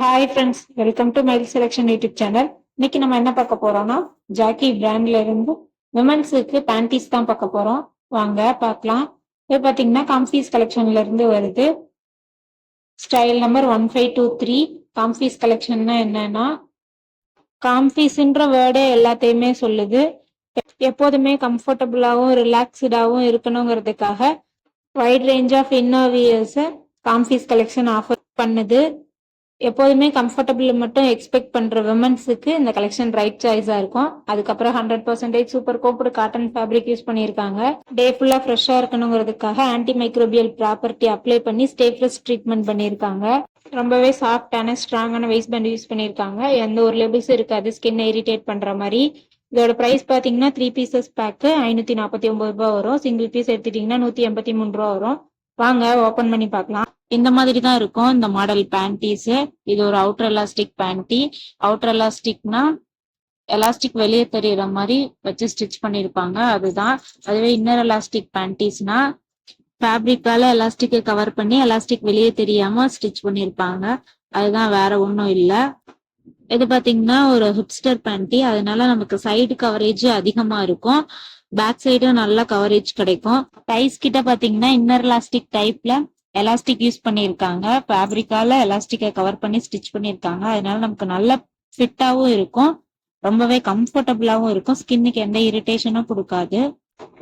Hi friends, welcome to mile selection YouTube channel. இன்னைக்கு நம்ம என்ன பார்க்க போறோம்னா ஜாக்கி பிராண்ட்ல இருந்து விமன்ஸுக்கு பேண்டீஸ் தான் பார்க்க போறோம். வாங்க பார்க்கலாம். இது பார்த்தீங்கன்னா காம்ஃபீஸ் கலெக்ஷன்ல இருந்து வருது. Style number 1523. காம்ஃபீஸ் கலெக்ஷன்னா என்னன்னா, காம்ஃபீஸ்ன்ற வேர்டே எல்லாத்தையுமே சொல்லுது. எப்போதுமே கம்ஃபர்டபுளாகவும் ரிலாக்ஸ்டாகவும் இருக்கணுங்கிறதுக்காக வைட் ரேஞ்ச் ஆஃப் இன்னோவியர்ஸை காம்ஃபீஸ் கலெக்ஷன் ஆஃபர் பண்ணுது. எப்போதுமே கம்ஃபர்டபுள் மட்டும் எக்ஸ்பெக்ட் பண்ற விமன்ஸுக்கு இந்த கலெக்ஷன் ரைட் சாய்ஸா இருக்கும். அதுக்கப்புறம் 100% சூப்பர் கோப்டு காட்டன் ஃபேப்ரிக் யூஸ் பண்ணியிருக்காங்க. டே ஃபுல்லா ஃப்ரெஷ்ஷா இருக்கணுங்கிறதுக்காக ஆன்டி மைக்ரோபியல் ப்ராப்பர்ட்டி அப்ளை பண்ணி ஸ்டே ஃப்ரெஷ் ட்ரீட்மெண்ட் பண்ணியிருக்காங்க. ரொம்பவே சாஃப்டான ஸ்ட்ராங்கான வெயிஸ்ட் பேண்ட் யூஸ் பண்ணியிருக்காங்க. எந்த ஒரு லேபிள்ஸும் இருக்காது ஸ்கின் இரிட்டேட் பண்ற மாதிரி. இதோட பிரைஸ் பாத்தீங்கன்னா 3 பீசஸ் பேக்கு 549 ரூபாய் வரும். சிங்கிள் பீஸ் எடுத்துட்டீங்கன்னா 183 ரூபா வரும். வாங்க ஓபன் பண்ணி பார்க்கலாம். இந்த மாதிரி தான் இருக்கும் இந்த மாடல் பேண்டீஸ். இது ஒரு அவுட்டர் எலாஸ்டிக் பேண்டி. அவுட்டர் எலாஸ்டிக்னா எலாஸ்டிக் வெளியே தெரியற மாதிரி வச்சு ஸ்டிச் பண்ணிருப்பாங்க, அதுதான். அதுவே இன்னர் எலாஸ்டிக் பேண்டீஸ்னா ஃபேப்ரிக்கால எலாஸ்டிக்கை கவர் பண்ணி எலாஸ்டிக் வெளியே தெரியாம ஸ்டிச் பண்ணிருப்பாங்க, அதுதான், வேற ஒன்றும் இல்லை. இது பாத்தீங்கன்னா ஒரு ஹிப்ஸ்டர் பேண்டி, அதனால நமக்கு சைடு கவரேஜ் அதிகமா இருக்கும், பேக் சைடும் நல்ல கவரேஜ் கிடைக்கும். டைஸ் கிட்ட பாத்தீங்கன்னா இன்னர் எலாஸ்டிக் டைப்ல எலாஸ்டிக் யூஸ் பண்ணியிருக்காங்க. ஃபேப்ரிக்கால எலாஸ்டிக்கை கவர் பண்ணி ஸ்டிச் பண்ணியிருக்காங்க, அதனால நமக்கு நல்ல ஃபிட்டாவும் இருக்கும், ரொம்பவே கம்ஃபர்டபுளாவும் இருக்கும், ஸ்கின்னுக்கு எந்த இரிட்டேஷனும் கொடுக்காது.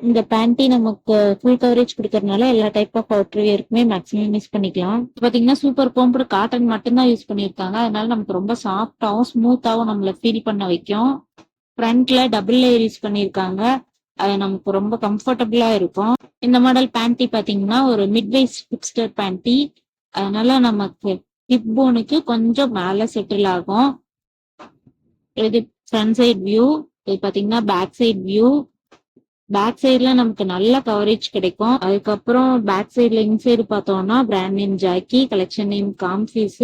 இந்த பேண்டி நமக்கு ஃபுல் கவரேஜ் கொடுக்கறதுனால எல்லா டைப் ஆஃப் அவுட்டர் வியருக்குமே மேக்ஸிமம் யூஸ் பண்ணிக்கலாம். பாத்தீங்கன்னா சூப்பர் கோம்பு காட்டன் மட்டும்தான் யூஸ் பண்ணியிருக்காங்க, அதனால நமக்கு ரொம்ப சாஃப்டாவும் ஸ்மூத்தாவும் நம்மள ஃபீல் பண்ண வைக்கும். ஃப்ரண்ட்ல டபுள் லேயர் யூஸ் பண்ணியிருக்காங்க, அது நமக்கு ரொம்ப கம்ஃபர்டபுளா இருக்கும். இந்த மாடல் பேண்டி பாத்தீங்கன்னா ஒரு மிட் வைஸ் ஹிப்ஸ்டர் பேண்டி, அதனால நமக்கு ஹிப் போனுக்கு கொஞ்சம் மேல செட்டில் ஆகும். இது ஃப்ரண்ட் சைட் வியூ. இது பாத்தீங்கன்னா பேக் சைட் வியூ. பேக் சைட்ல நமக்கு நல்ல கவரேஜ் கிடைக்கும். அதுக்கப்புறம் பேக் சைட்ல இன்சைடு பார்த்தோம்னா brand name Jockey, collection name Comfies,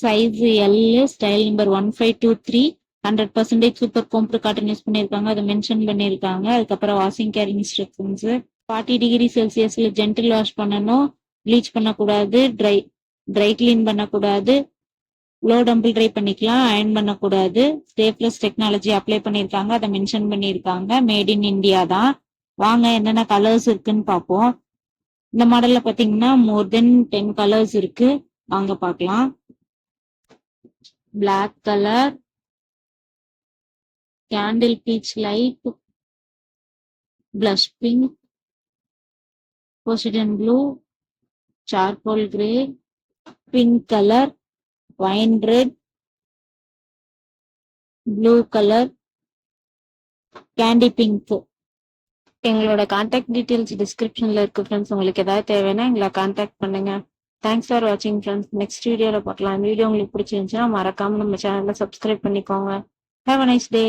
size L, style number 1523, 100% super combed cotton use பண்ணியிருக்காங்க, அதை மென்ஷன் பண்ணியிருக்காங்க. அதுக்கப்புறம் வாஷிங் கேர் இன்ஸ்ட்ரக்ஷன்ஸ். 40 டிகிரி செல்சியஸ்ல ஜென்டில் வாஷ் பண்ணணும், ப்ளீச் பண்ணக்கூடாது, ட்ரை கிளீன் பண்ணக்கூடாது, லோ டம்பிள் ட்ரை பண்ணிக்கலாம், அயன் பண்ணக்கூடாது. ஸ்டேப்லெஸ் டெக்னாலஜி அப்ளை பண்ணியிருக்காங்க, அதை மென்ஷன் பண்ணியிருக்காங்க. மேட் இன் இந்தியா தான். வாங்க என்னென்ன கலர்ஸ் இருக்குன்னு பார்ப்போம். இந்த மாடல்ல பாத்தீங்கன்னா மோர் தென் 10 கலர்ஸ் இருக்கு, வாங்க பார்க்கலாம். Black colour, candle peach light, blush pink, Poseidon blue, charcoal grey, pink colour, wine red, blue colour, candy pink. எங்களோட கான்டாக்ட் டீடைல்ஸ் டிஸ்கிரிப்ஷன்ல இருக்கு ஃப்ரெண்ட்ஸ். உங்களுக்கு ஏதாவது தேவைன்னா எங்களை கான்டாக்ட் பண்ணுங்க. தேங்க்ஸ் ஃபார் வாட்சிங் ஃப்ரெண்ட்ஸ். நெக்ஸ்ட் வீடியோல பார்க்கலாம். வீடியோ உங்களுக்கு பிடிச்சிருந்துச்சுன்னா மறக்காம நம்ம சேனல்ல சப்ஸ்கிரைப் பண்ணிக்கோங்க. Have a nice day.